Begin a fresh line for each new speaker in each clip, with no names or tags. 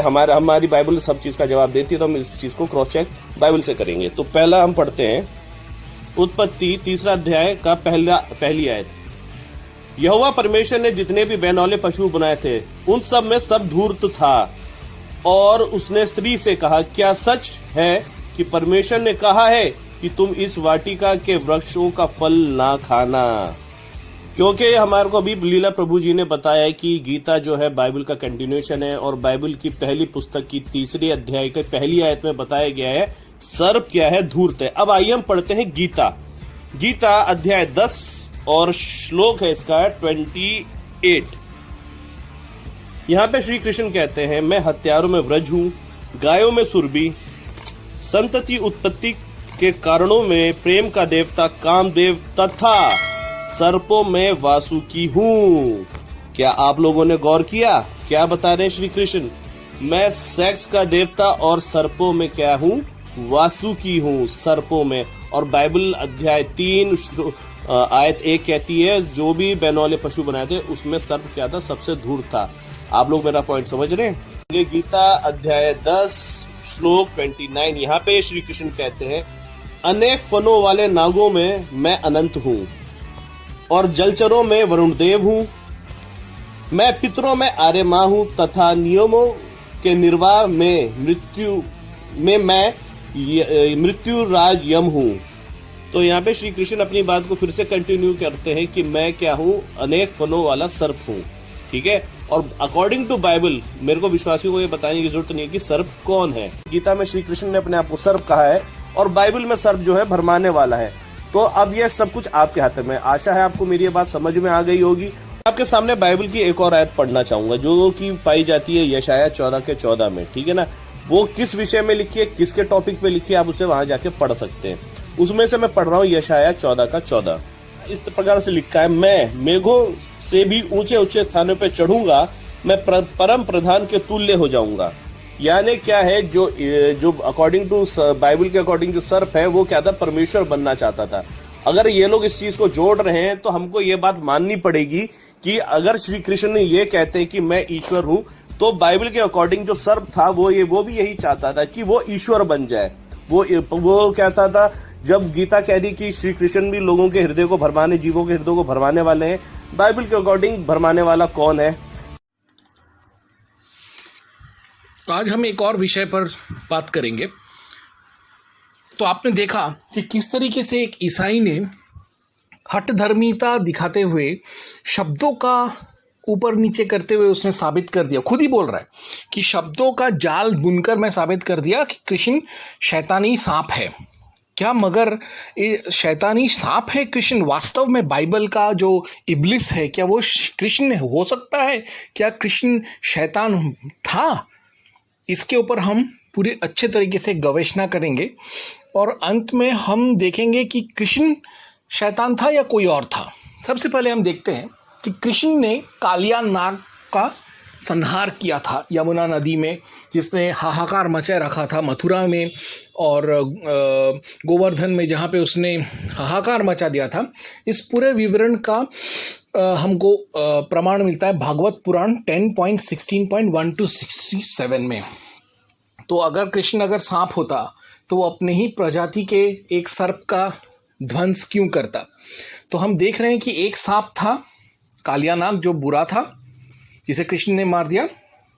हमारी बाइबल सब चीज का जवाब देती है, तो हम इस चीज को क्रॉस चेक बाइबल से करेंगे। तो पहला हम पढ़ते हैं उत्पत्ति 3 अध्याय का पहली आयत। यहोवा परमेश्वर ने जितने भी बैनौले पशु बनाए थे उन सब में सब धूर्त था, और उसने स्त्री से कहा, क्या सच है कि परमेश्वर ने कहा है कि तुम इस वाटिका के वृक्षों का फल ना खाना? क्योंकि हमारे को अभी लीला प्रभु जी ने बताया है कि गीता जो है बाइबल का कंटिन्यूएशन है, और बाइबल की पहली पुस्तक की 3 अध्याय के पहली आयत में बताया गया है सर्प क्या है, धूर्त है। अब आइए हम पढ़ते हैं गीता अध्याय 10 और श्लोक है इसका 28। यहाँ पे श्री कृष्ण कहते हैं, मैं हत्यारों में व्रज हूं, गायों में सुरभि, संतति उत्पत्ति के कारणों में प्रेम का देवता कामदेव तथा सर्पों में वासुकी हूं। क्या आप लोगों ने गौर किया? क्या बता रहे हैं श्री कृष्ण? मैं सेक्स का देवता और सर्पों में क्या हूं? वासुकी हूं, सर्पों में। और बाइबल अध्याय 3 आयत 1 कहती है जो भी बैनौले पशु बनाए थे उसमें सर्प क्या था? सबसे धूर्त था। आप लोग मेरा पॉइंट समझ रहे हैं? ये गीता अध्याय 10 श्लोक 29, यहाँ पे श्री कृष्ण कहते हैं, अनेक फनों वाले नागों में मैं अनंत हूं, और जलचरों में वरुण देव हूं। मैं पितरों में आर्यमा हूं, तथा नियमों के निर्वाह में मैं मृत्यु राज यम हूं। तो यहाँ पे श्री कृष्ण अपनी बात को फिर से कंटिन्यू करते हैं कि मैं क्या हूं? अनेक फनों वाला सर्प हूं। ठीक है, और अकॉर्डिंग टू बाइबल मेरे को विश्वासियों को ये बताने की जरूरत नहीं है कि सर्प कौन है। गीता में श्री कृष्ण ने अपने आप को सर्प कहा है, और बाइबल में सर्प जो है भरमाने वाला है। तो अब ये सब कुछ आपके हाथ में। आशा है आपको मेरी ये बात समझ में आ गई होगी। आपके सामने बाइबल की एक और आयत पढ़ना चाहूंगा जो कि पाई जाती है यशाया 14 के 14 में। ठीक है ना, वो किस विषय में लिखी है, किसके टॉपिक पे लिखी है, आप उसे वहां जाके पढ़ सकते हैं। उसमें से मैं पढ़ रहा हूँ यशाया 14 का 14। इस प्रकार से लिखा है, मैं मेघों से भी ऊंचे ऊंचे स्थानों पे चढ़ूंगा, मैं परम प्रधान के तुल्य हो जाऊंगा। यानी क्या है, जो अकॉर्डिंग टू बाइबल के अकॉर्डिंग जो सर्प है वो क्या था? परमेश्वर बनना चाहता था। अगर ये लोग इस चीज को जोड़ रहे हैं तो हमको ये बात माननी पड़ेगी कि अगर श्री कृष्ण ने ये कहते हैं कि मैं ईश्वर हूं, तो बाइबल के अकॉर्डिंग जो सर्प था वो भी यही चाहता था कि वो ईश्वर बन जाए। वो कहता था, जब गीता कह रही कि श्री कृष्ण भी लोगों के हृदय को भरमाने, जीवों के हृदय को भरमाने वाले हैं, बाइबल के अकॉर्डिंग भरमाने वाला कौन है?
आज हम एक और विषय पर बात करेंगे। तो आपने देखा कि किस तरीके से एक ईसाई ने हठधर्मिता दिखाते हुए, शब्दों का ऊपर नीचे करते हुए उसने साबित कर दिया, खुद ही बोल रहा है कि शब्दों का जाल बुनकर मैं साबित कर दिया कि कृष्ण शैतानी सांप है। क्या मगर शैतानी सांप है कृष्ण? वास्तव में बाइबल का जो इब्लिस है, क्या वो कृष्ण हो सकता है? क्या कृष्ण शैतान था? इसके ऊपर हम पूरे अच्छे तरीके से गवेषणा करेंगे, और अंत में हम देखेंगे कि कृष्ण शैतान था या कोई और था। सबसे पहले हम देखते हैं कि कृष्ण ने कालिया नाग का संहार किया था यमुना नदी में, जिसने हाहाकार मचाए रखा था मथुरा में और गोवर्धन में, जहाँ पे उसने हाहाकार मचा दिया था। इस पूरे विवरण का हमको प्रमाण मिलता है भागवत पुराण 10.16.1 to 67 में। तो अगर कृष्ण अगर सांप होता तो वो अपने ही प्रजाति के एक सर्प का ध्वंस क्यों करता? तो हम देख रहे हैं कि एक सांप था कालिया नाग जो बुरा था, जिसे कृष्ण ने मार दिया।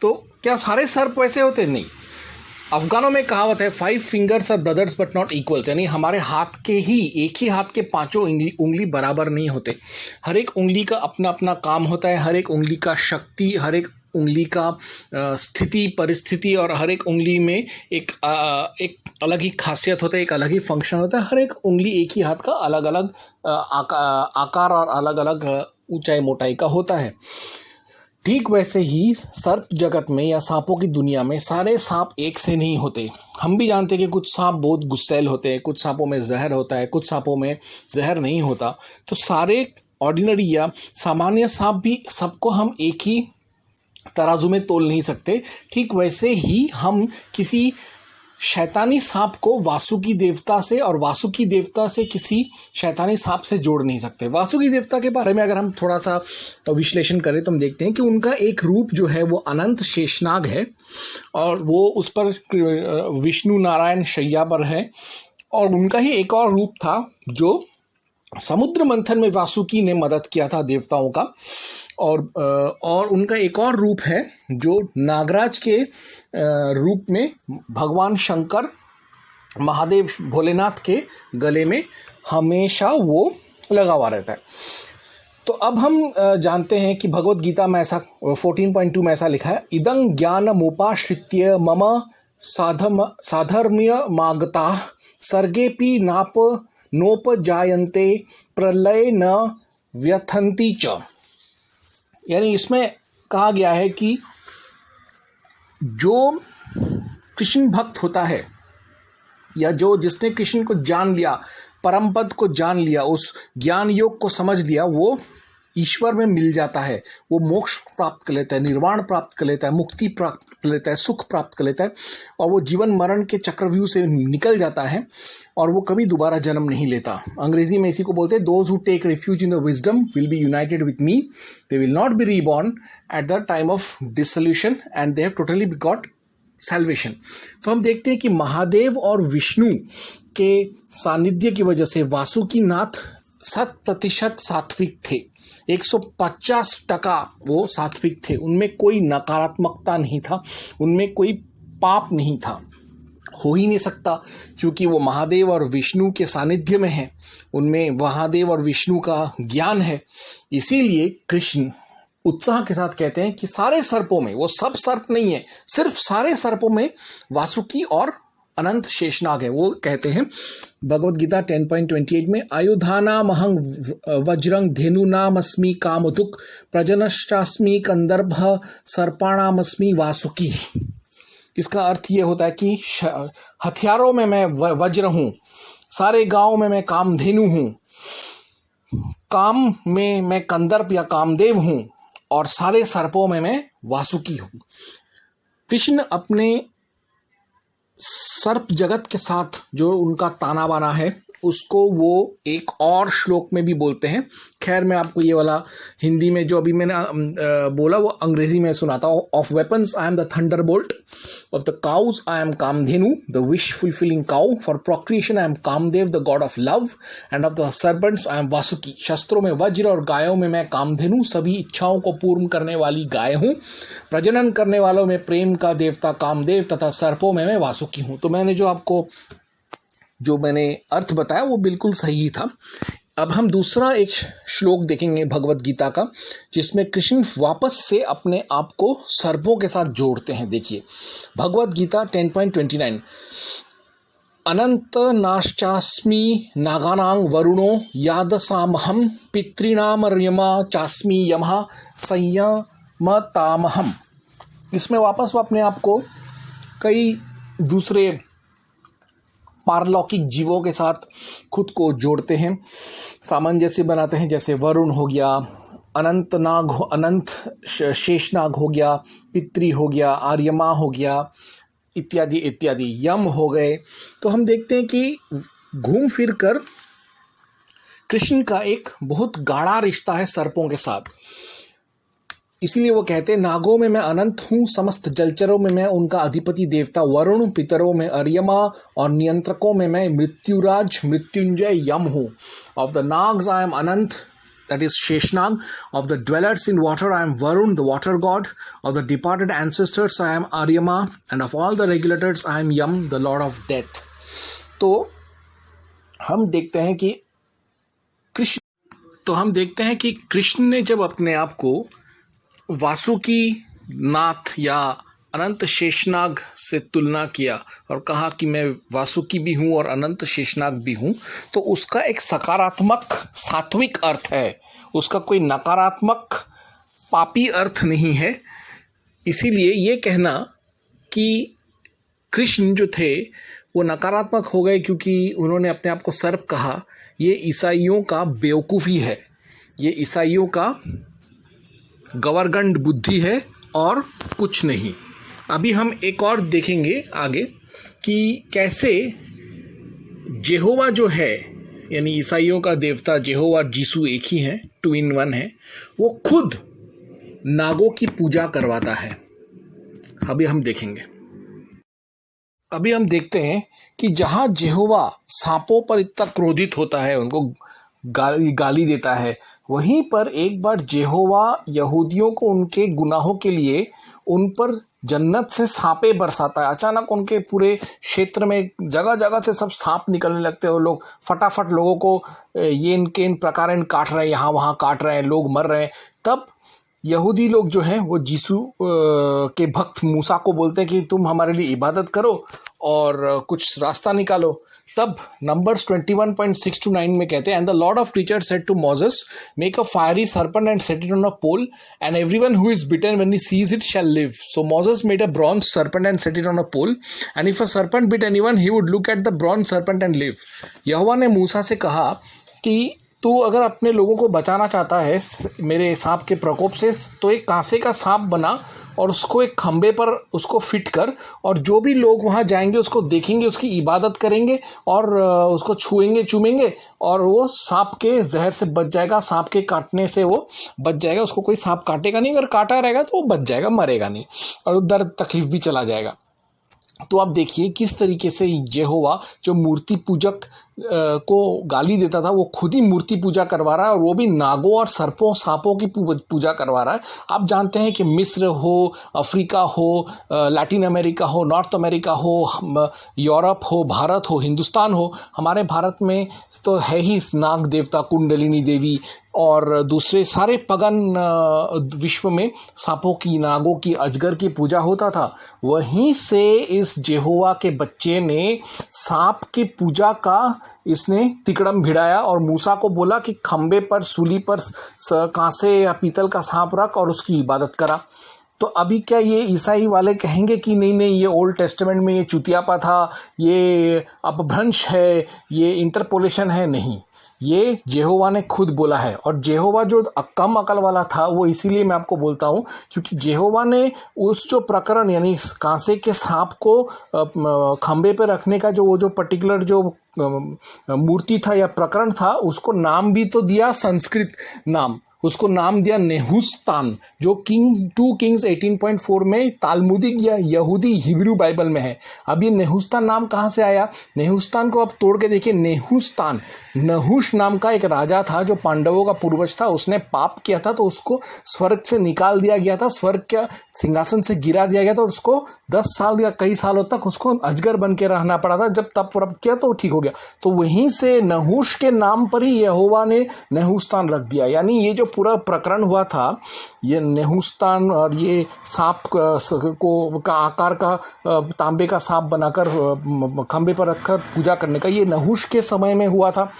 तो क्या सारे सर्प वैसे होते? नहीं। अफगानों में कहावत है 5 fingers are brothers but not equals, यानी हमारे हाथ के ही, एक ही हाथ के 5 उंगली बराबर नहीं होते। हर एक उंगली का अपना अपना काम होता है, हर एक उंगली का शक्ति, हर एक उंगली का स्थिति परिस्थिति, और हर एक उंगली में एक अलग ही खासियत होता है, एक अलग ही फंक्शन होता है। हर एक उंगली एक ही हाथ का अलग अलग आकार और अलग अलग ऊंचाई मोटाई का होता है। ठीक वैसे ही सर्प जगत में या सांपों की दुनिया में सारे सांप एक से नहीं होते। हम भी जानते हैं कि कुछ सांप बहुत गुस्सैल होते हैं, कुछ सांपों में जहर होता है, कुछ सांपों में जहर नहीं होता। तो सारे ऑर्डिनरी या सामान्य सांप भी सबको हम एक ही तराजू में तोल नहीं सकते। ठीक वैसे ही हम किसी शैतानी सांप को वासुकी देवता से और वासुकी देवता से किसी शैतानी सांप से जोड़ नहीं सकते। वासुकी देवता के बारे में अगर हम थोड़ा सा विश्लेषण करें तो हम देखते हैं कि उनका एक रूप जो है वो अनंत शेषनाग है और वो उस पर विष्णु नारायण शैया पर है। और उनका ही एक और रूप था जो समुद्र मंथन में वासुकी ने मदद किया था देवताओं का। और उनका एक और रूप है जो नागराज के रूप में भगवान शंकर महादेव भोलेनाथ के गले में हमेशा वो लगा हुआ रहता है। तो अब हम जानते हैं कि भगवत गीता में ऐसा 14.2 में ऐसा लिखा है, इदं ज्ञानमुपाश्रित्य मम साधर्म्य मागता सर्गेपि नोपजायन्ते प्रलय न व्यथन्ति च। यानी इसमें कहा गया है कि जो कृष्ण भक्त होता है या जिसने कृष्ण को जान लिया, परम पद को जान लिया, उस ज्ञान योग को समझ लिया, वो ईश्वर में मिल जाता है, वो मोक्ष प्राप्त कर लेता है, निर्वाण प्राप्त कर लेता है, मुक्ति प्राप्त कर लेता है, सुख प्राप्त कर लेता है और वो जीवन मरण के चक्रव्यूह से निकल जाता है और वो कभी दोबारा जन्म नहीं लेता। अंग्रेजी में इसी को बोलते हैं, those who take refuge in the wisdom will be united with me, they will not be reborn at the time of dissolution and they have totally got salvation. तो हम देखते हैं कि महादेव और विष्णु के सानिध्य की वजह से वासुकीनाथ 100% सात्विक थे, 150% वो सात्विक थे, उनमें कोई नकारात्मकता नहीं था, उनमें कोई पाप नहीं था, हो ही नहीं सकता क्योंकि वो महादेव और विष्णु के सानिध्य में है, उनमें महादेव और विष्णु का ज्ञान है। इसीलिए कृष्ण उत्साह के साथ कहते हैं कि सारे सर्पों में, वो सब सर्प नहीं है, सिर्फ सारे सर्पों में वासुकी और अनंत शेषनाग है। वो कहते हैं भगवत गीता 10.28 में, आयुधानामहं वज्रं धेनुनामस्मि कामधुक् प्रजनश्चास्मि कंदर्भ सर्पाणामस्मि वासुकी। इसका अर्थ ये होता है कि हथियारों में मैं वज्र हूं, सारे गांव में मैं कामधेनु हूं, काम में मैं कंदर्प या कामदेव हूं और सारे सर्पों में मैं वासुकी हूं। कृष्ण अपने सर्प जगत के साथ जो उनका ताना बाना है उसको वो एक और श्लोक में भी बोलते हैं। खैर मैं आपको ये वाला हिंदी में जो अभी मैंने बोला वो अंग्रेजी में सुनाता हूँ। Of weapons I am the thunderbolt, of the cows I am Kamadhenu the wish fulfilling cow, for procreation I am Kamadeva the god of love, and of the serpents I am Vasuki. शस्त्रों में वज्र और गायों में मैं कामधेनु, सभी इच्छाओं को पूर्ण करने वाली गाय हूँ। प्रजनन करने वालों में प्रेम का देवता कामदेव तथा सर्पों में मैं वासुकी हूँ। तो मैंने जो मैंने अर्थ बताया वो बिल्कुल सही था। अब हम दूसरा एक श्लोक देखेंगे भगवत गीता का जिसमें कृष्ण वापस से अपने आप को सर्पों के साथ जोड़ते हैं। देखिए भगवत गीता 10.29, अनंत नाश्चास्मि नागानां वरुणो यादसामहं पितॄणामर्यमा चास्मि यमः संयमतामहम्। इसमें वापस वो अपने आप को कई दूसरे पारलौकिक जीवों के साथ खुद को जोड़ते हैं, सामंजस्य बनाते हैं। जैसे वरुण हो गया, अनंत शेषनाग हो गया, पितृ हो गया, आर्यमा हो गया, इत्यादि इत्यादि, यम हो गए। तो हम देखते हैं कि घूम फिर कर कृष्ण का एक बहुत गाढ़ा रिश्ता है सर्पों के साथ। इसीलिए वो कहते हैं, नागों में मैं अनंत हूँ, समस्त जलचरों में मैं उनका अधिपति देवता वरुण, पितरों में अर्यमा और नियंत्रकों में मैं मृत्युराज मृत्युंजय यम हूँ। Of the Nagas I am Anant, that is Sheshnag. Of the dwellers in water I am Varun, the water god. Of the departed ancestors I am Aryama, and of all the regulators I am Yam, the lord of death. तो हम देखते हैं कि कृष्ण ने जब अपने आप को वासुकी नाथ या अनंत शेषनाग से तुलना किया और कहा कि मैं वासुकी भी हूं और अनंत शेषनाग भी हूं, तो उसका एक सकारात्मक सात्विक अर्थ है, उसका कोई नकारात्मक पापी अर्थ नहीं है। इसीलिए ये कहना कि कृष्ण जो थे वो नकारात्मक हो गए क्योंकि उन्होंने अपने आप को सर्प कहा, ये ईसाइयों का बेवकूफ़ी है, ये ईसाइयों का गवर्गंड बुद्धि है और कुछ नहीं। अभी हम एक और देखेंगे आगे कि कैसे जेहोवा जो है, यानी ईसाइयों का देवता जेहोवा और जीसू एक ही हैं, 2 in 1 है, वो खुद नागों की पूजा करवाता है। अभी हम देखेंगे। अभी हम देखते हैं कि जहाँ जेहोवा सांपों पर इतना क्रोधित होता है, उनको गाली देता है, वहीं पर एक बार जेहोवा यहूदियों को उनके गुनाहों के लिए उन पर जन्नत से सांपें बरसाता है। अचानक उनके पूरे क्षेत्र में जगह जगह से सब सांप निकलने लगते हैं और लोग फटाफट लोगों को ये इनके इन प्रकार काट रहे हैं, यहाँ वहाँ काट रहे हैं, लोग मर रहे हैं। तब यहूदी लोग जो हैं वो यीशु के भक्त मूसा को बोलते हैं कि तुम हमारे लिए इबादत करो और कुछ रास्ता निकालो। तब नंबर्स 21.6-9 में कहते हैं, and the Lord of teacher said to Moses, make a fiery serpent and set it on a pole, and everyone who is bitten when he sees it shall live. So Moses made a bronze serpent and set it on a pole, and if a serpent bit anyone he would look at the bronze serpent and live. यहोवा ने मूसा से कहा कि तू अगर अपने लोगों को बचाना चाहता है मेरे सांप के प्रकोप से, तो एक कांसे का सांप बना और उसको एक खंबे पर उसको फिट कर, और जो भी लोग वहाँ जाएंगे उसको देखेंगे, उसकी इबादत करेंगे और उसको छुएंगे चूमेंगे और वो सांप के जहर से बच जाएगा, सांप के काटने से वो बच जाएगा। उसको कोई सांप काटेगा नहीं, अगर काटा रहेगा तो वो बच जाएगा, मरेगा नहीं और उधर तकलीफ भी चला जाएगा। तो आप देखिए किस तरीके से यहोवा जो मूर्ति पूजक को गाली देता था, वो खुद ही मूर्ति पूजा करवा रहा है, और वो भी नागों और सर्पों सांपों की पूजा करवा रहा है। आप जानते हैं कि मिस्र हो, अफ्रीका हो, लैटिन अमेरिका हो, नॉर्थ अमेरिका हो, यूरोप हो, भारत हो, हिंदुस्तान हो, हमारे भारत में तो है ही नाग देवता कुंडलिनी देवी, और दूसरे सारे पगन विश्व में सांपों की, नागों की, अजगर की पूजा होता था। वहीं से इस जेहोवा के बच्चे ने सांप की पूजा का इसने तिकड़म भिड़ाया और मूसा को बोला कि खंबे पर, सूली पर कांसे या पीतल का सांप रख और उसकी इबादत करा। तो अभी क्या ये ईसाई वाले कहेंगे कि नहीं नहीं, ये ओल्ड टेस्टामेंट में ये चुतियापा था, ये अपभ्रंश है, ये इंटरपोलेशन है? नहीं, ये जेहोवा ने खुद बोला है। और जेहोवा जो कम अकल वाला था, वो इसीलिए मैं आपको बोलता हूँ क्योंकि जेहोवा ने उस जो प्रकरण यानी कांसे के सांप को खंबे पे रखने का जो वो जो पर्टिकुलर जो मूर्ति था या प्रकरण था, उसको नाम भी तो दिया, संस्कृत नाम, उसको नाम दिया नेहुस्तान, जो 2 किंग्स 18.4 में तालमुदिक या यहूदी हिब्रू बाइबल में है। अब ये नेहुस्तान नाम कहाँ से आया? नेहुस्तान को आप तोड़ के देखिए, नेहुस्तान, नहुष नाम का एक राजा था जो पांडवों का पूर्वज था। उसने पाप किया था तो उसको स्वर्ग से निकाल दिया गया था, स्वर्ग के सिंहासन से गिरा दिया गया था और उसको 10 साल या कई सालों तक उसको अजगर बन के रहना पड़ा था। जब तप वप किया तो ठीक हो गया। तो वहीं से नहुष के नाम पर ही यहोवा ने नेहुस्तान रख दिया। यानी ये जो पूरा प्रकरण हुआ था, ये नेहुस्तान और ये सांप को का आकार का तांबे का सांप बनाकर खंबे पर रखकर पूजा करने का, ये नहुष के समय में हुआ था।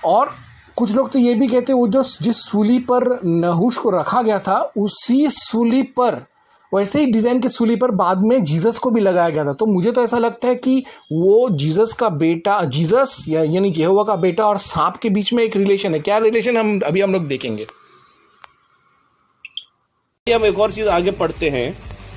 और कुछ लोग तो ये भी कहते हैं वो जो जिस सूली पर नहुष को रखा गया था, उसी सूली पर, वैसे ही डिजाइन के सूली पर बाद में जीसस को भी लगाया गया था। तो मुझे तो ऐसा लगता है कि वो जीसस का बेटा, जीसस यानी यहोवा का बेटा और सांप के बीच में एक रिलेशन है। क्या रिलेशन हम लोग देखेंगे।
हम एक और चीज आगे पढ़ते हैं,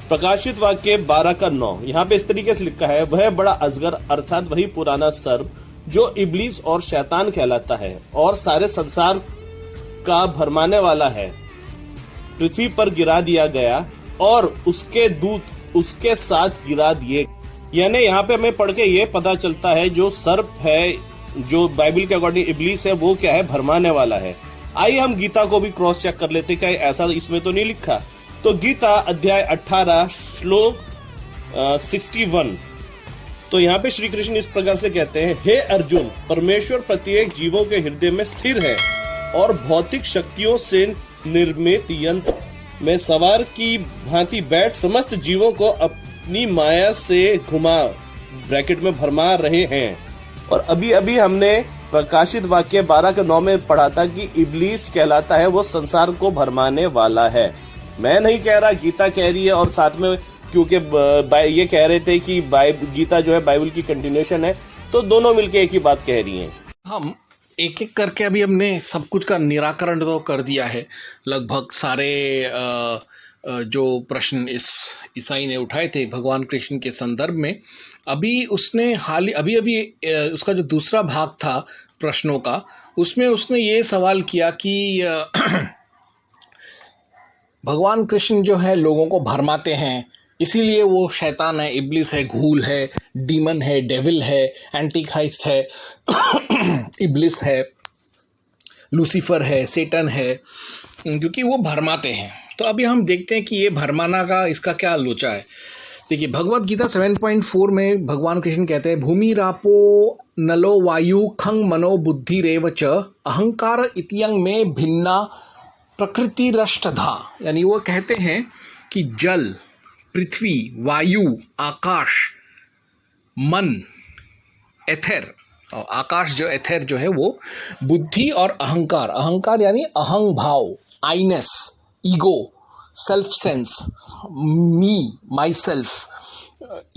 प्रकाशित वाक्य 12:9। यहाँ पे इस तरीके से लिखा है, वह बड़ा अजगर अर्थात वही पुराना सर्प जो इब्लीस और शैतान कहलाता है और सारे संसार का भरमाने वाला है, पृथ्वी पर गिरा दिया गया और उसके दूत उसके साथ गिरा दिए। यानी यहाँ पे हमें पढ़ के ये पता चलता है जो सर्प है, जो बाइबल के अकॉर्डिंग इब्लीस है, वो क्या है? भरमाने वाला है। आइए हम गीता को भी क्रॉस चेक कर लेते, क्या ऐसा इसमें तो नहीं लिखा। तो गीता अध्याय 18 श्लोक 61, तो यहाँ पे श्री कृष्ण इस प्रकार से कहते हैं, हे अर्जुन, परमेश्वर प्रत्येक जीवों के हृदय में स्थिर है और भौतिक शक्तियों से निर्मित यंत्र में सवार की भांति बैठ समस्त जीवों को अपनी माया से घुमा ब्रैकेट में भरमा रहे हैं। और अभी अभी हमने प्रकाशित वाक्य 12:9 में पढ़ा था कि इब्लीस कहलाता है वो संसार को भरमाने वाला है। मैं नहीं कह रहा, गीता कह रही है। और साथ में क्योंकि ये कह रहे थे कि गीता जो है बाइबल की कंटिन्यूएशन है, तो दोनों मिलके एक ही बात कह रही हैं।
हम एक एक करके अभी हमने सब कुछ का निराकरण तो कर दिया है, लगभग सारे जो प्रश्न इस ईसाई ने उठाए थे भगवान कृष्ण के संदर्भ में, अभी उसने अभी उसका जो दूसरा भाग था प्रश्नों का, उसमें उसने ये सवाल किया कि भगवान कृष्ण जो है लोगों को भरमाते हैं, इसीलिए वो शैतान है, इब्लिस है, घूल है, डीमन है, डेविल है, एंटीक्राइस्ट है, इब्लिस है, लूसीफर है, सेटन है, क्योंकि वो भरमाते हैं। तो अभी हम देखते हैं कि ये भरमाना का इसका क्या लोचा है। देखिए, भगवत गीता 7.4 में भगवान कृष्ण कहते हैं, भूमि रापो नलो वायु खंग मनो बुद्धि रेव च अहंकार इत्यंग में भिन्ना प्रकृति रष्टधा। यानी वो कहते हैं कि जल, पृथ्वी, वायु, आकाश, मन, एथर, आकाश जो एथर जो है वो बुद्धि और अहंकार, अहंकार यानी अहंग भाव, I-ness, ego, self sense, me, myself,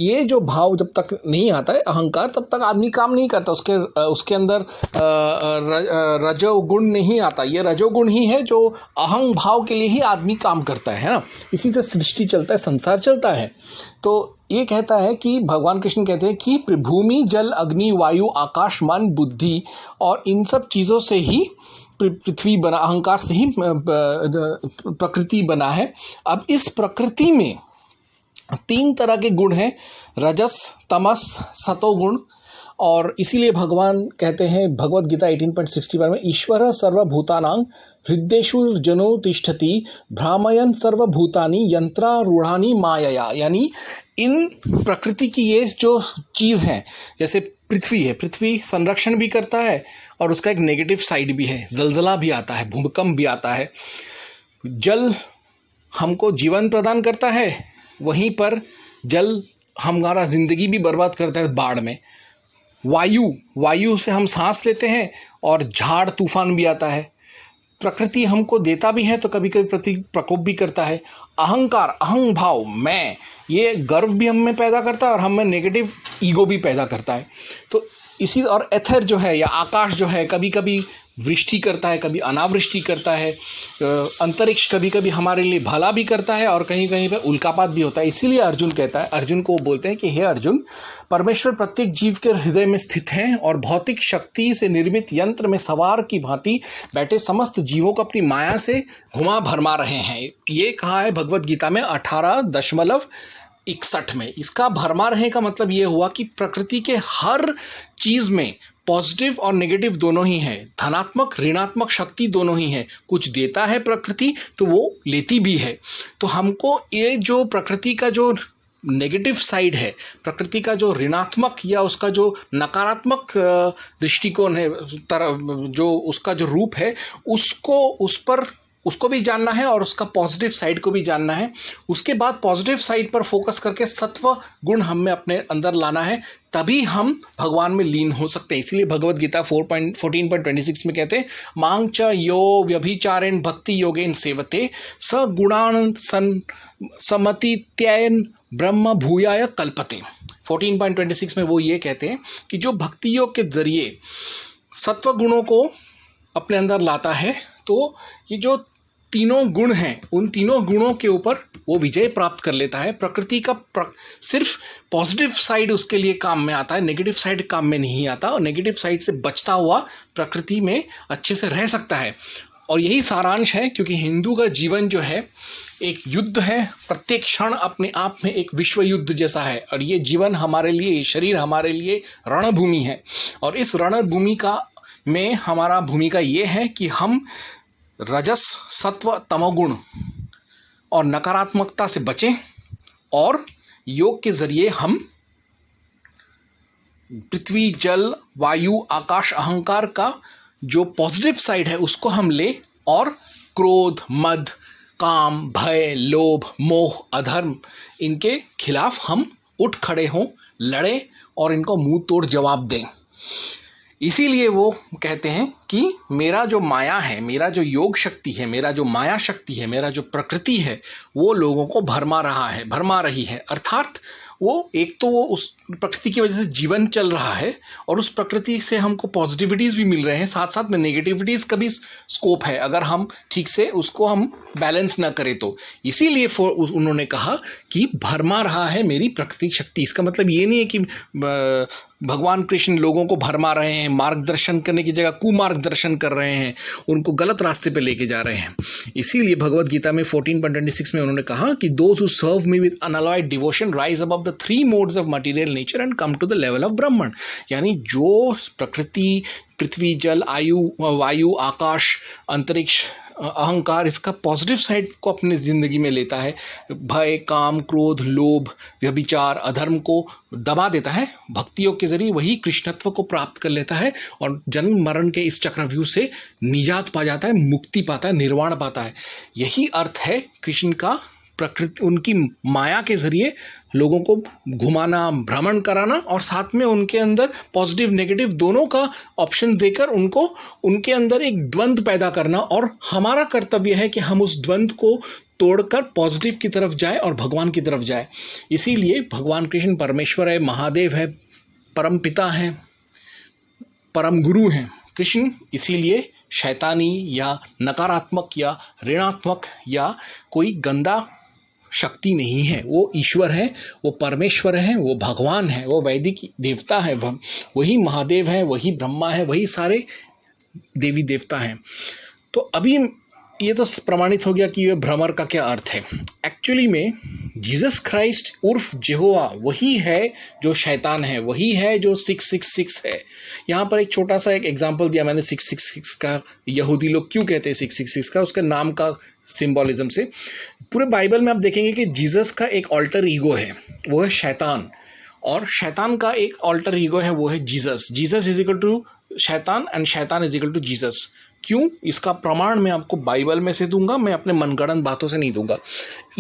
ये जो भाव जब तक नहीं आता है अहंकार, तब तक आदमी काम नहीं करता, उसके अंदर रजोगुण नहीं आता। ये रजोगुण ही है जो अहंग भाव के लिए ही आदमी काम करता है ना, इसी से सृष्टि चलता है, संसार चलता है। तो ये कहता है कि भगवान कृष्ण कहते हैं कि भूमि, जल, अग्नि, वायु, आकाश, मन, बुद्धि और इन सब चीज़ों से ही पृथ्वी बना, अहंकार से ही प्रकृति बना है। अब इस प्रकृति में 3 तरह के गुण हैं, रजस, तमस, सतोगुण, और इसीलिए भगवान कहते हैं भगवत गीता 18.61 में, ईश्वर सर्वभूतानां हृदयेषु जनो तिष्ठति भ्रामयन् सर्वभूतानि यंत्रारूढ़ानि मायया। यानी इन प्रकृति की ये जो चीज़ है, जैसे पृथ्वी है, पृथ्वी संरक्षण भी करता है और उसका एक नेगेटिव साइड भी है, जलजला भी आता है, भूकंप भी आता है। जल हमको जीवन प्रदान करता है, वहीं पर जल हमारा जिंदगी भी बर्बाद करता है बाढ़ में। वायु से हम सांस लेते हैं और झाड़ तूफान भी आता है। प्रकृति हमको देता भी है तो कभी कभी प्रकोप भी करता है। अहंकार, अहंग भाव, मैं, ये गर्व भी हम में पैदा करता है और हम में नेगेटिव ईगो भी पैदा करता है। तो इसी, और एथर जो है या आकाश जो है, कभी कभी वृष्टि करता है, कभी अनावृष्टि करता है। अंतरिक्ष कभी कभी हमारे लिए भला भी करता है और कहीं कहीं पे उल्कापात भी होता है। इसीलिए अर्जुन कहता है, अर्जुन को बोलते हैं कि हे अर्जुन, परमेश्वर प्रत्येक जीव के हृदय में स्थित हैं और भौतिक शक्ति से निर्मित यंत्र में सवार की भांति बैठे समस्त जीवों को अपनी माया से घुमा भरमा रहे हैं। ये कहा है भगवत गीता में 18.61 में। इसका भरमा रहे का मतलब ये हुआ कि प्रकृति के हर चीज में पॉजिटिव और नेगेटिव दोनों ही है, धनात्मक ऋणात्मक शक्ति दोनों ही है। कुछ देता है प्रकृति तो वो लेती भी है। तो हमको ये जो प्रकृति का जो नेगेटिव साइड है, प्रकृति का जो ऋणात्मक या उसका जो नकारात्मक दृष्टिकोण है, जो उसका जो रूप है, उसको भी जानना है और उसका पॉजिटिव साइड को भी जानना है। उसके बाद पॉजिटिव साइड पर फोकस करके सत्व गुण हम में अपने अंदर लाना है, तभी हम भगवान में लीन हो सकते हैं। इसलिए भगवत गीता 14.26 में कहते हैं, मांग च यो व्यभिचारेण भक्ति योगेन सेवते स गुणान समतित्ययन ब्रह्म भूयाय कल्पते। 14.26 में वो ये कहते हैं कि जो भक्ति योग के जरिए सत्व गुणों को अपने अंदर लाता है, तो ये जो तीनों गुण हैं, उन तीनों गुणों के ऊपर वो विजय प्राप्त कर लेता है। प्रकृति का सिर्फ पॉजिटिव साइड उसके लिए काम में आता है, नेगेटिव साइड काम में नहीं आता, और नेगेटिव साइड से बचता हुआ प्रकृति में अच्छे से रह सकता है। और यही सारांश है, क्योंकि हिंदू का जीवन जो है एक युद्ध है, प्रत्येक क्षण अपने आप में एक विश्व युद्ध जैसा है। और ये जीवन हमारे लिए, शरीर हमारे लिए रणभूमि है। और इस रणभूमि का में हमारा भूमिका ये है कि हम रजस, सत्व, तमोगुण और नकारात्मकता से बचें, और योग के जरिए हम पृथ्वी, जल, वायु, आकाश, अहंकार का जो पॉजिटिव साइड है उसको हम ले, और क्रोध, मद, काम, भय, लोभ, मोह, अधर्म, इनके खिलाफ हम उठ खड़े हों, लड़ें और इनको मुंह तोड़ जवाब दें। इसीलिए वो कहते हैं कि मेरा जो माया है, मेरा जो योग शक्ति है, मेरा जो माया शक्ति है, मेरा जो प्रकृति है, वो लोगों को भरमा रही है। अर्थात वो एक तो वो उस प्रकृति की वजह से जीवन चल रहा है और उस प्रकृति से हमको पॉजिटिविटीज भी मिल रहे हैं, साथ साथ में नेगेटिविटीज का भी स्कोप है अगर हम ठीक से उसको हम बैलेंस ना करें तो। इसीलिए उन्होंने कहा कि भरमा रहा है मेरी प्राकृतिक शक्ति। इसका मतलब ये नहीं है कि भगवान कृष्ण लोगों को भरमा रहे हैं, मार्गदर्शन करने की जगह कुमार्गदर्शन कर रहे हैं, उनको गलत रास्ते पे लेके जा रहे हैं। इसीलिए भगवत गीता में 14.26 में उन्होंने कहा कि those who serve me with unalloyed devotion rise above the 3 modes of material nature and come to the level of Brahman. यानी जो प्रकृति, पृथ्वी, जल, वायु, आकाश, अंतरिक्ष, अहंकार, इसका पॉजिटिव साइड को अपनी जिंदगी में लेता है, भय, काम, क्रोध, लोभ, व्यभिचार, अधर्म को दबा देता है, भक्ति योग के जरिए वही कृष्णत्व को प्राप्त कर लेता है और जन्म मरण के इस चक्रव्यूह से निजात पा जाता है, मुक्ति पाता है, निर्वाण पाता है। यही अर्थ है कृष्ण का प्रकृति, उनकी माया के जरिए लोगों को घुमाना, भ्रमण कराना और साथ में उनके अंदर पॉजिटिव नेगेटिव दोनों का ऑप्शन देकर उनको उनके अंदर एक द्वंद्व पैदा करना। और हमारा कर्तव्य है कि हम उस द्वंद्व को तोड़कर पॉजिटिव की तरफ जाए और भगवान की तरफ जाए। इसीलिए भगवान कृष्ण परमेश्वर है, महादेव है, परम पिता है, परम गुरु हैं कृष्ण। इसीलिए शैतानी या नकारात्मक या ऋणात्मक या कोई गंदा शक्ति नहीं है, वो ईश्वर है, वो परमेश्वर है, वो भगवान है, वो वैदिक देवता है, वही महादेव है, वही ब्रह्मा है, वही सारे देवी देवता हैं। तो अभी ये तो प्रमाणित हो गया कि ये भ्रमर का क्या अर्थ है। एक्चुअली में जीसस क्राइस्ट उर्फ जेहोवा वही है जो शैतान है, वही है जो 666 है। यहाँ पर एक छोटा सा एक एग्जांपल दिया मैंने 666 का। यहूदी लोग क्यों कहते हैं 666 का, उसका नाम का सिंबॉलिज्म से। पूरे बाइबल में आप देखेंगे कि जीसस का एक ऑल्टर ईगो है, वो है शैतान, और शैतान का एक ऑल्टर ईगो है, वो है Jesus. Jesus is equal to शैतान एंड शैतान इज इक्वल टू जीसस। क्यों? इसका प्रमाण मैं आपको बाइबल में से दूंगा, मैं अपने मनगढ़ंत बातों से नहीं दूंगा।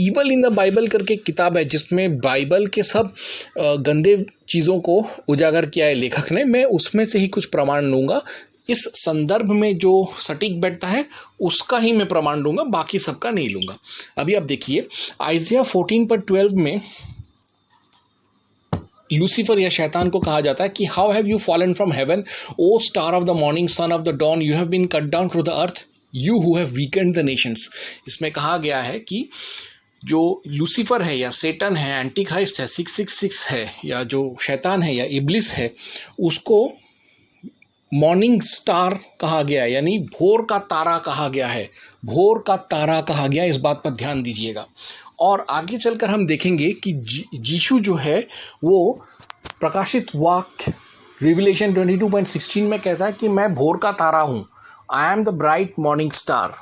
ईवल इन द बाइबल करके एक किताब है जिसमें बाइबल के सब गंदे चीज़ों को उजागर किया है लेखक ने, मैं उसमें से ही कुछ प्रमाण लूंगा। इस संदर्भ में जो सटीक बैठता है उसका ही मैं प्रमाण लूंगा, बाकी सबका नहीं लूंगा। अभी आप देखिए आइज़िया 14:12 में लूसीफर या शैतान को कहा जाता है कि how have you fallen from heaven O star of the morning, son of the dawn, you have been cut down through the earth, you who have weakened the nations. इसमें कहा गया है कि जो लूसीफर है या सेटन है, एंटी क्राइस्ट है, 666 है, या जो शैतान है या इब्लिस है, उसको मॉर्निंग स्टार कहा गया है, यानी भोर का तारा कहा गया है, भोर का तारा कहा गया। इस बात पर ध्यान दीजिएगा। और आगे चलकर हम देखेंगे कि यीशु जो है वो प्रकाशित वाक्य रिविलेशन 22.16 में कहता है कि मैं भोर का तारा हूं, आई am the bright morning star.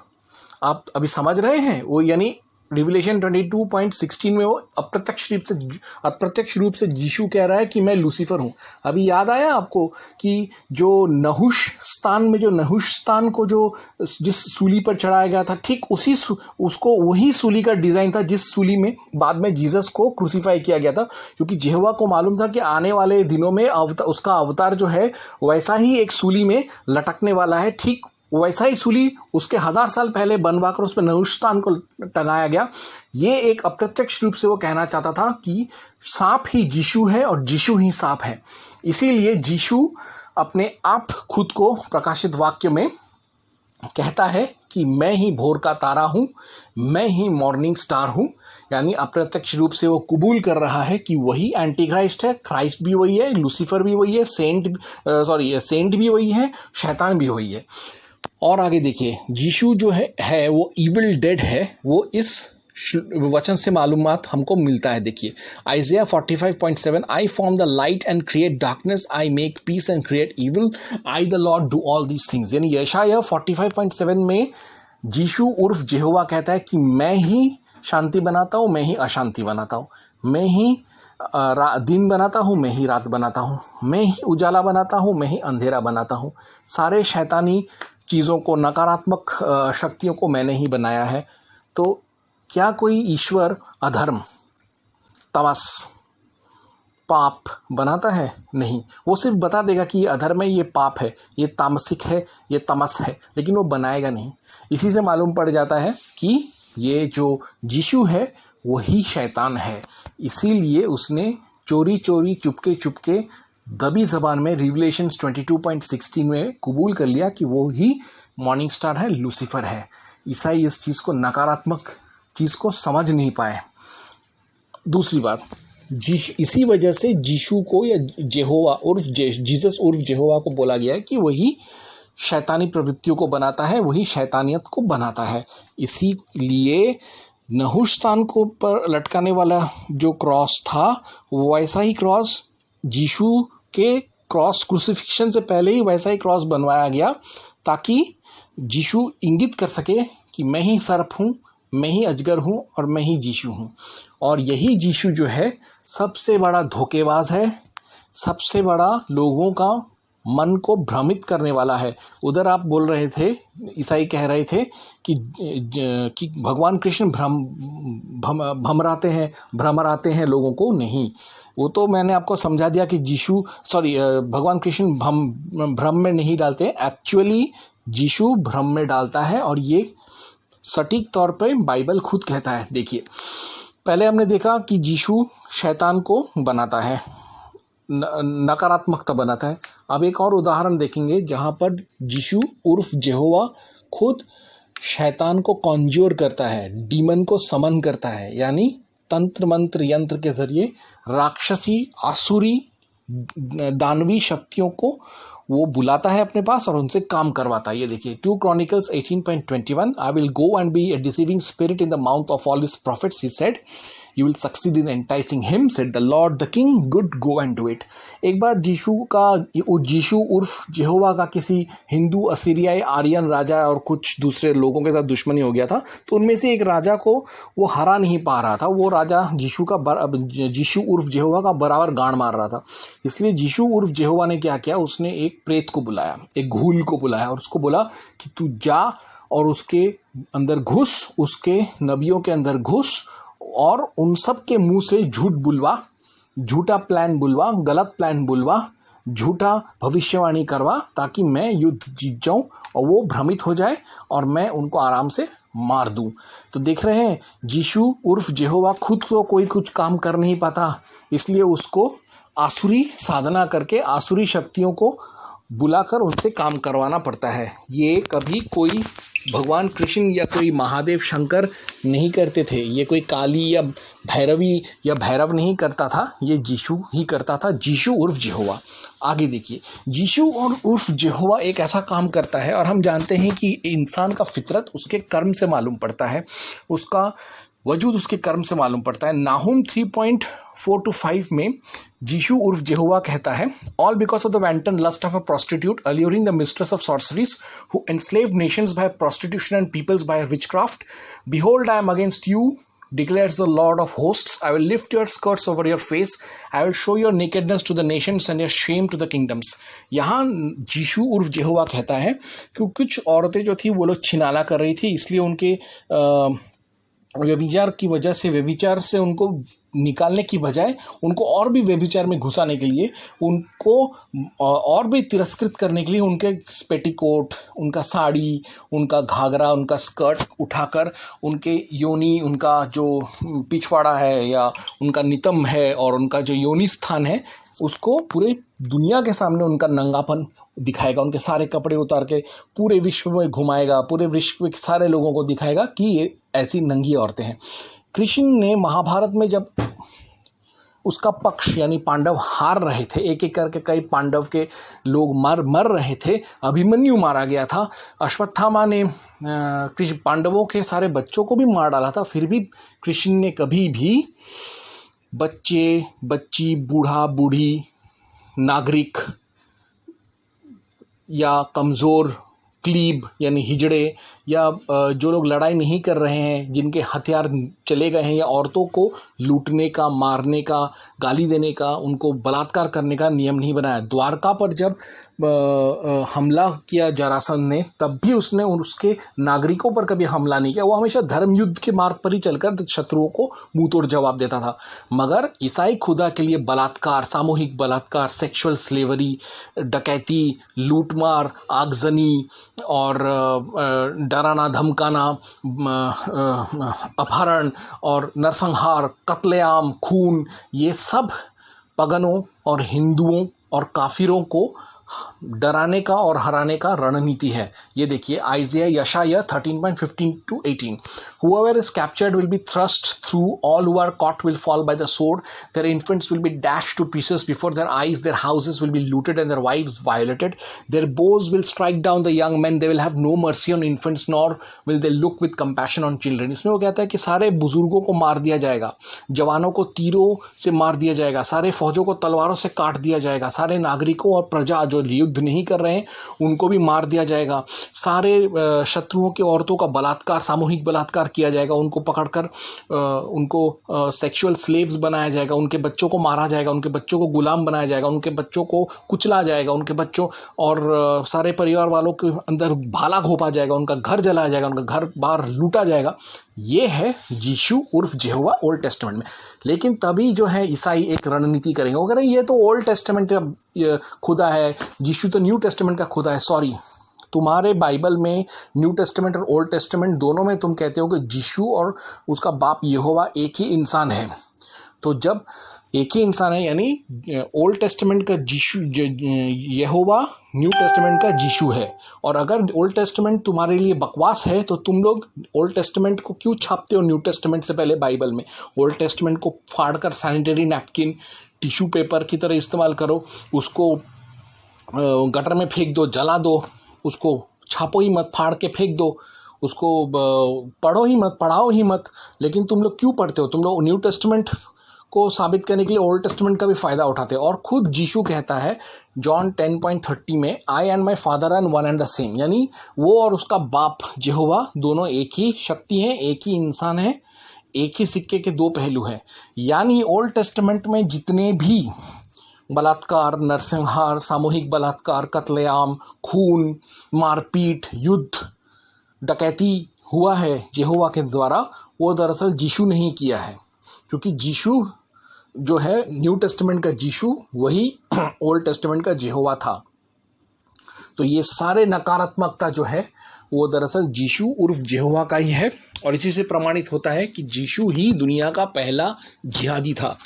आप अभी समझ रहे हैं वो, यानी रिविलेशन 22.16 में वो अप्रत्यक्ष रूप से यीशु कह रहा है कि मैं लूसीफर हूं। अभी याद आया आपको कि जो नहुष स्थान को जो जिस सूली पर चढ़ाया गया था, ठीक उसको वही सूली का डिजाइन था जिस सूली में बाद में जीसस को क्रूसीफाई किया गया था, क्योंकि यहोवा को मालूम था कि आने वाले दिनों में उसका अवतार जो है वैसा ही एक सूली में लटकने वाला है। ठीक वैसा ही सूली उसके 1000 साल पहले बनवाकर उस पर नहुष्तान को टंगाया गया। ये एक अप्रत्यक्ष रूप से वो कहना चाहता था कि सांप ही यीशु है और यीशु ही सांप है। इसीलिए यीशु अपने आप खुद को प्रकाशित वाक्य में कहता है कि मैं ही भोर का तारा हूं, मैं ही मॉर्निंग स्टार हूं। यानी अप्रत्यक्ष रूप से वो कबूल कर रहा है कि वही एंटी क्राइस्ट है, क्राइस्ट भी वही है, लूसीफर भी वही है, सेंट भी वही है, शैतान भी वही है। और आगे देखिए, यीशु जो है वो इविल डेड है, वो इस वचन से मालूमात हमको मिलता है। देखिए आइज़िया 45.7, आई form the light and create darkness, I make peace and create evil, I the Lord do all these things. यानी यशायाह 45.7 में यीशु उर्फ यहोवा कहता है कि मैं ही शांति बनाता हूँ, मैं ही अशांति बनाता हूँ, मैं ही दिन बनाता हूँ, मैं ही रात बनाता हूँ, मैं ही उजाला बनाता हूँ, मैं ही अंधेरा बनाता हूँ। सारे शैतानी चीज़ों को, नकारात्मक शक्तियों को मैंने ही बनाया है। तो क्या कोई ईश्वर अधर्म, तमस, पाप बनाता है? नहीं। वो सिर्फ बता देगा कि ये अधर्म है, ये पाप है, ये तामसिक है, ये तमस है, लेकिन वो बनाएगा नहीं। इसी से मालूम पड़ जाता है कि ये जो यीशु है वही शैतान है। इसीलिए उसने चोरी चोरी चुपके चुपके दबी जबान में रिवलेशंस 22.16 में कबूल कर लिया कि वो ही मॉर्निंग स्टार है, लूसीफर है। ईसाई इस चीज़ को, नकारात्मक चीज़ को समझ नहीं पाए। दूसरी बात, इसी वजह से यीशु को या जेहोवा उर्फ जीसस उर्फ जेहोवा को बोला गया है कि वही शैतानी प्रवृत्तियों को बनाता है, वही शैतानियत को बनाता है। इसीलिए नहुशतान को पर लटकाने वाला जो क्रॉस था, वैसा ही क्रॉस यीशु के क्रॉस क्रूसिफिक्शन से पहले ही वैसा ही क्रॉस बनवाया गया, ताकि यीशु इंगित कर सके कि मैं ही सर्प हूँ, मैं ही अजगर हूँ और मैं ही यीशु हूँ। और यही यीशु जो है सबसे बड़ा धोखेबाज है, सबसे बड़ा लोगों का मन को भ्रमित करने वाला है। उधर आप बोल रहे थे, ईसाई कह रहे थे कि भगवान कृष्ण भ्रमराते हैं लोगों को। नहीं, वो तो मैंने आपको समझा दिया कि भगवान कृष्ण भ्रम में नहीं डालते, एक्चुअली यीशु भ्रम में डालता है। और ये सटीक तौर पे बाइबल खुद कहता है। देखिए, पहले हमने देखा कि यीशु शैतान को बनाता है, नकारात्मकता बनाता है। अब एक और उदाहरण देखेंगे जहां पर यीशु उर्फ जेहोवा खुद शैतान को कॉन्ज्योर करता है, डीमन को समन करता है, यानी तंत्र मंत्र यंत्र के जरिए राक्षसी आसुरी दानवी शक्तियों को वो बुलाता है अपने पास और उनसे काम करवाता है। ये देखिए 2 Chronicles 18.21, I will go and be a deceiving spirit in the mouth of all his prophets, he said. You will succeed in enticing him, said the Lord the King. Good, go and do it. एक बार यीशु उर्फ जेहोवा का किसी हिंदू, असीरियाई, आर्यन राजा और कुछ दूसरे लोगों के साथ दुश्मनी हो गया था। तो उनमें से एक राजा को वो हरा नहीं पा रहा था। वो राजा यीशु उर्फ जेहोवा का बराबर गांड मार रहा था। इसलिए यीशु उर्फ जेहोवा ने क्या किया, उसने एक प्रेत को बुलाया, एक घूल को बुलाया और उसको बोला कि तू जा और उसके अंदर घुस, उसके नबियों के अंदर घुस और उन सब के मुंह से झूठ बुलवा, झूठा प्लान बुलवा, गलत प्लान बुलवा, झूठा भविष्यवाणी करवा, ताकि मैं युद्ध जीत जाऊं और वो भ्रमित हो जाए और मैं उनको आराम से मार दूं। तो देख रहे हैं, यीशु उर्फ जेहोवा खुद तो कोई कुछ काम कर नहीं पाता, इसलिए उसको आसुरी साधना करके आसुरी शक्तियों को बुलाकर उनसे काम करवाना पड़ता है। ये कभी कोई भगवान कृष्ण या कोई महादेव शंकर नहीं करते थे, ये कोई काली या भैरवी या भैरव नहीं करता था, ये यीशु ही करता था, यीशु उर्फ जेहोवा। आगे देखिए, यीशु और उर्फ जेहोवा एक ऐसा काम करता है और हम जानते हैं कि इंसान का फितरत उसके कर्म से मालूम पड़ता है, उसका वजूद उसके कर्म से मालूम पड़ता है। नाहुम 3.4-5 में यीशु उर्फ जेहोवा कहता है, all because of the wanton lust of a prostitute, alluring the mistress of sorceries, who enslaved nations by prostitution and peoples by witchcraft. Behold, I am against you, declares the Lord of hosts. I will lift your skirts over your face. I will show your nakedness to the nations and your shame to the kingdoms. यहाँ यीशु उर्फ जेहोवा कहता है कि कुछ औरतें जो थी वो लोग छिनाला कर रही थी, इसलिए उनके व्यभिचार की वजह से, व्यभिचार से उनको निकालने की बजाय उनको और भी व्यभिचार में घुसाने के लिए, उनको और भी तिरस्कृत करने के लिए उनके पेटीकोट, उनका साड़ी, उनका घाघरा, उनका स्कर्ट उठाकर उनके योनि, उनका जो पिछवाड़ा है या उनका नितंब है और उनका जो योनि स्थान है, उसको पूरे दुनिया के सामने उनका नंगापन दिखाएगा, उनके सारे कपड़े उतार के पूरे विश्व में घुमाएगा, पूरे विश्व के सारे लोगों को दिखाएगा कि ये ऐसी नंगी औरतें हैं। कृष्ण ने महाभारत में जब उसका पक्ष यानी पांडव हार रहे थे, एक एक करके कई पांडव के लोग मर रहे थे, अभिमन्यु मारा गया था, अश्वत्थामा ने पांडवों के सारे बच्चों को भी मार डाला था, फिर भी कृष्ण ने कभी भी बच्चे, बच्ची, बूढ़ा, बूढ़ी, नागरिक या कमज़ोर, क्लीब यानी हिजड़े या जो लोग लड़ाई नहीं कर रहे हैं, जिनके हथियार चले गए हैं, या औरतों को लूटने का, मारने का, गाली देने का, उनको बलात्कार करने का नियम नहीं बनाया। द्वारका पर जब हमला किया जरासंध ने, तब भी उसने उसके नागरिकों पर कभी हमला नहीं किया। वो हमेशा धर्म युद्ध के मार्ग पर ही चलकर शत्रुओं को मुंह तोड़ जवाब देता था। मगर ईसाई खुदा के लिए बलात्कार, सामूहिक बलात्कार, सेक्सुअल स्लेवरी, डकैती, लूटमार, आगजनी और डराना धमकाना, अपहरण और नरसंहार, कत्लेआम, खून, ये सब पगनों और हिंदुओं और काफिरों को डराने का और हराने का रणनीति है। ये देखिए आइज़ाया यशायाह 13:15 to 18, whoever is captured will be thrust through, all who are caught will fall by the sword, their infants will be dashed to pieces before their eyes, their houses will be looted and their wives violated, their bows will strike down the young men, they will have no mercy on infants nor will they look with compassion on children। इसमें वो कहता है कि सारे बुजुर्गों को मार दिया जाएगा, जवानों को तीरों से मार दिया जाएगा, सारे फौजों को तलवारों से काट दिया जाएगा, सारे नागरिकों और प्रजा जो युद्ध नहीं कर रहे हैं उनको भी मार दिया जाएगा, सारे शत्रुओं की औरतों का बलात्कार, सामूहिक बलात्कार किया जाएगा, उनको पकड़कर उनको सेक्सुअल स्लेव्स बनाया जाएगा, उनके बच्चों को मारा जाएगा, उनके बच्चों को गुलाम बनाया जाएगा, उनके बच्चों को कुचला जाएगा, उनके बच्चों और सारे परिवार वालों के अंदर भाला घोंपा जाएगा, उनका घर जलाया जाएगा, उनका घर बाहर लूटा जाएगा। ये है यीशु उर्फ यहोवा ओल्ड टेस्टामेंट में। लेकिन तभी जो है ईसाई एक रणनीति करेंगे, वो कह रहे हैं ये तो ओल्ड टेस्टामेंट का खुदा है, यीशु तो न्यू टेस्टामेंट का खुदा है। सॉरी, तुम्हारे बाइबल में न्यू टेस्टामेंट और ओल्ड टेस्टामेंट दोनों में तुम कहते हो कि यीशु और उसका बाप यहोवा एक ही इंसान है। तो जब एक ही इंसान है यानी ओल्ड टेस्टामेंट का यीशु यहोवा न्यू टेस्टामेंट का यीशु है। और अगर ओल्ड टेस्टामेंट तुम्हारे लिए बकवास है तो तुम लोग ओल्ड टेस्टामेंट को क्यों छापते हो न्यू टेस्टामेंट से पहले बाइबल में? ओल्ड टेस्टामेंट को फाड़कर सैनिटरी नैपकिन, टिश्यू पेपर की तरह इस्तेमाल करो, उसको गटर में फेंक दो, जला दो, उसको छापो ही मत, फाड़ के फेंक दो, उसको पढ़ो ही मत, पढ़ाओ ही मत। लेकिन तुम लोग क्यों पढ़ते हो? तुम लोग न्यू टेस्टामेंट को साबित करने के लिए ओल्ड टेस्टामेंट का भी फायदा उठाते हैं। और खुद यीशु कहता है जॉन 10:30 में, I and my father and one and the same, यानी वो और उसका बाप यहोवा दोनों एक ही शक्ति है, एक ही इंसान है, एक ही सिक्के के दो पहलू हैं। यानी ओल्ड टेस्टामेंट में जितने भी बलात्कार, नरसंहार, सामूहिक बलात्कार, कत्लेआम, खून, मारपीट, युद्ध, डकैती हुआ है यहोवा के द्वारा, वो दरअसल यीशु ने ही किया है। क्योंकि यीशु जो है न्यू टेस्टामेंट का यीशु वही ओल्ड टेस्टामेंट का यहोवा था। तो ये सारे नकारात्मकता जो है वो दरअसल यीशु उर्फ यहोवा का ही है। और इसी से प्रमाणित होता है कि यीशु ही दुनिया का पहला जिहादी था।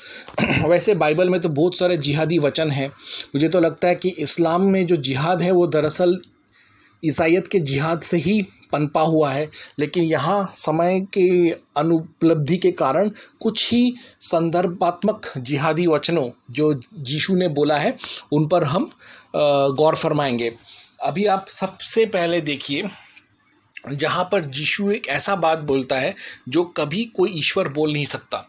वैसे बाइबल में तो बहुत सारे जिहादी वचन हैं। मुझे तो लगता है कि इस्लाम में जो जिहाद है वो दरअसल ईसाइयत के जिहाद से ही पनपा हुआ है। लेकिन यहाँ समय के अनुपलब्धि के कारण कुछ ही संदर्भात्मक जिहादी वचनों जो यीशु ने बोला है उन पर हम गौर फरमाएंगे। अभी आप सबसे पहले देखिए जहाँ पर यीशु एक ऐसा बात बोलता है जो कभी कोई ईश्वर बोल नहीं सकता।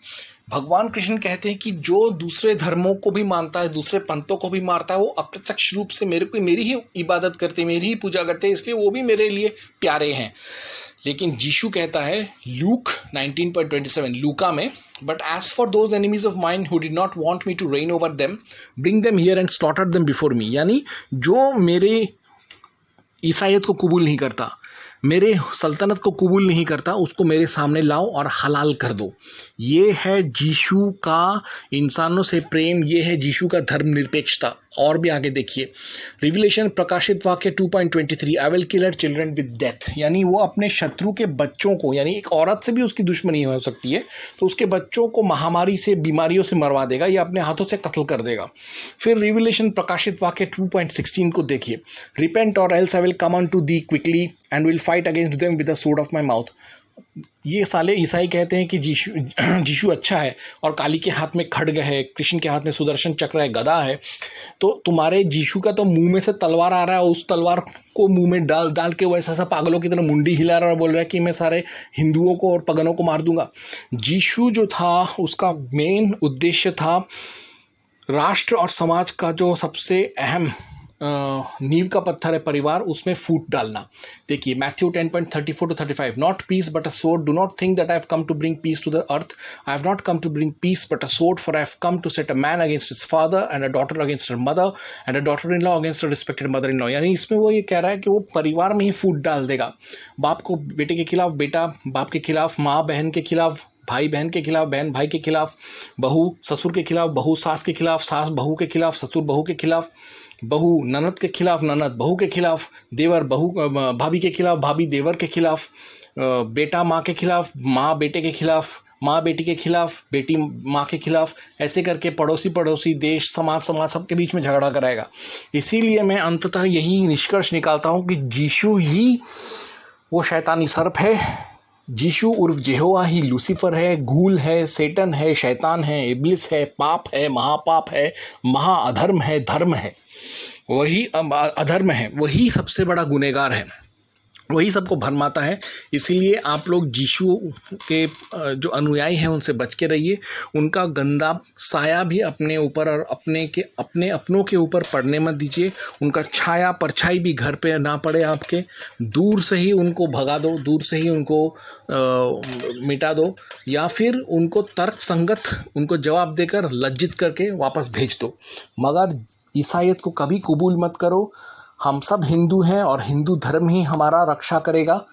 भगवान कृष्ण कहते हैं कि जो दूसरे धर्मों को भी मानता है, दूसरे पंथों को भी मारता है, वो अप्रत्यक्ष रूप से मेरी ही इबादत करते, मेरी ही पूजा करते हैं, इसलिए वो भी मेरे लिए प्यारे हैं। लेकिन यीशु कहता है लूक 19:27 लूका में, but as for those enemies of mine who did not want me to reign over them bring them here and slaughter them before me, यानी जो मेरे ईसाइयत को कबूल नहीं करता, मेरे सल्तनत को कबूल नहीं करता, उसको मेरे सामने लाओ और हलाल कर दो। ये है यीशु का इंसानों से प्रेम, ये है यीशु का धर्मनिरपेक्षता। और भी आगे देखिए रिविलेशन प्रकाशित वाक्य 2:23 I will kill her children with death, यानी वो अपने शत्रु के बच्चों को, यानी एक औरत से भी उसकी दुश्मनी हो सकती है तो उसके बच्चों को महामारी से, बीमारियों से मरवा देगा या अपने हाथों से कत्ल कर देगा। फिर रिविलेशन प्रकाशित वाक्य 2:16 को देखिए, repent or else I will come on to thee quickly and will fight against them with the sword of my mouth. ये साले ईसाई कहते हैं कि यीशु अच्छा है और काली के हाथ में खड्ग है, कृष्ण के हाथ में सुदर्शन चक्र है, गदा है। तो तुम्हारे यीशु का तो मुंह में से तलवार आ रहा है, उस तलवार को मुंह में डाल के वो ऐसा पागलों की तरह मुंडी हिला रहा है और बोल रहा है कि मैं सारे हिंदुओं को और पगनों को मार दूंगा। यीशु जो था उसका मेन उद्देश्य था राष्ट्र और समाज का जो सबसे अहम नींव का पत्थर है परिवार, उसमें फूट डालना। देखिए Matthew 10:34-35 not peace but a sword, do not think that I have come to bring peace to the earth, I have not come to bring peace but a sword, for I have come to set a man against his father and a daughter against her mother and a daughter in law against a respected mother in law. यानी इसमें वो ये कह रहा है कि वो परिवार में ही फूट डाल देगा। बाप को बेटे के खिलाफ बेटा, बाप के खिलाफ माँ बहन के खिलाफ, भाई बहन के खिलाफ, बहन भाई के खिलाफ, बहू ससुर के खिलाफ, बहू सास के खिलाफ, सास बहू के खिलाफ, ससुर बहू के खिलाफ, बहू ननद के खिलाफ, ननद बहू के खिलाफ, देवर बहू भाभी के खिलाफ, भाभी देवर के खिलाफ, बेटा माँ के खिलाफ, माँ बेटे के खिलाफ, माँ बेटी के खिलाफ, बेटी माँ के खिलाफ, ऐसे करके पड़ोसी देश, समाज सबके बीच में झगड़ा कराएगा। इसीलिए मैं अंततः यही निष्कर्ष निकालता हूँ कि यीशु ही वो शैतानी सर्प है, यीशु उर्फ यहोवा ही लूसीफर है, घूल है, सेटन है, शैतान है, इब्लिस है, पाप है, महापाप है, महाअधर्म है, धर्म है, वही अधर्म है, वही सबसे बड़ा गुनहगार है, वही सबको भरमाता है। इसीलिए आप लोग यीशु के जो अनुयायी हैं उनसे बच के रहिए। उनका गंदा साया भी अपने ऊपर और अपनों के ऊपर पड़ने मत दीजिए। उनका छाया परछाई भी घर पे ना पड़े आपके। दूर से ही उनको भगा दो, दूर से ही उनको मिटा दो, या फिर उनको तर्क संगत उनको जवाब देकर लज्जित करके वापस भेज दो। मगर ईसाईयत को कभी कबूल मत करो। हम सब हिंदू हैं और हिंदू धर्म ही हमारा रक्षा करेगा।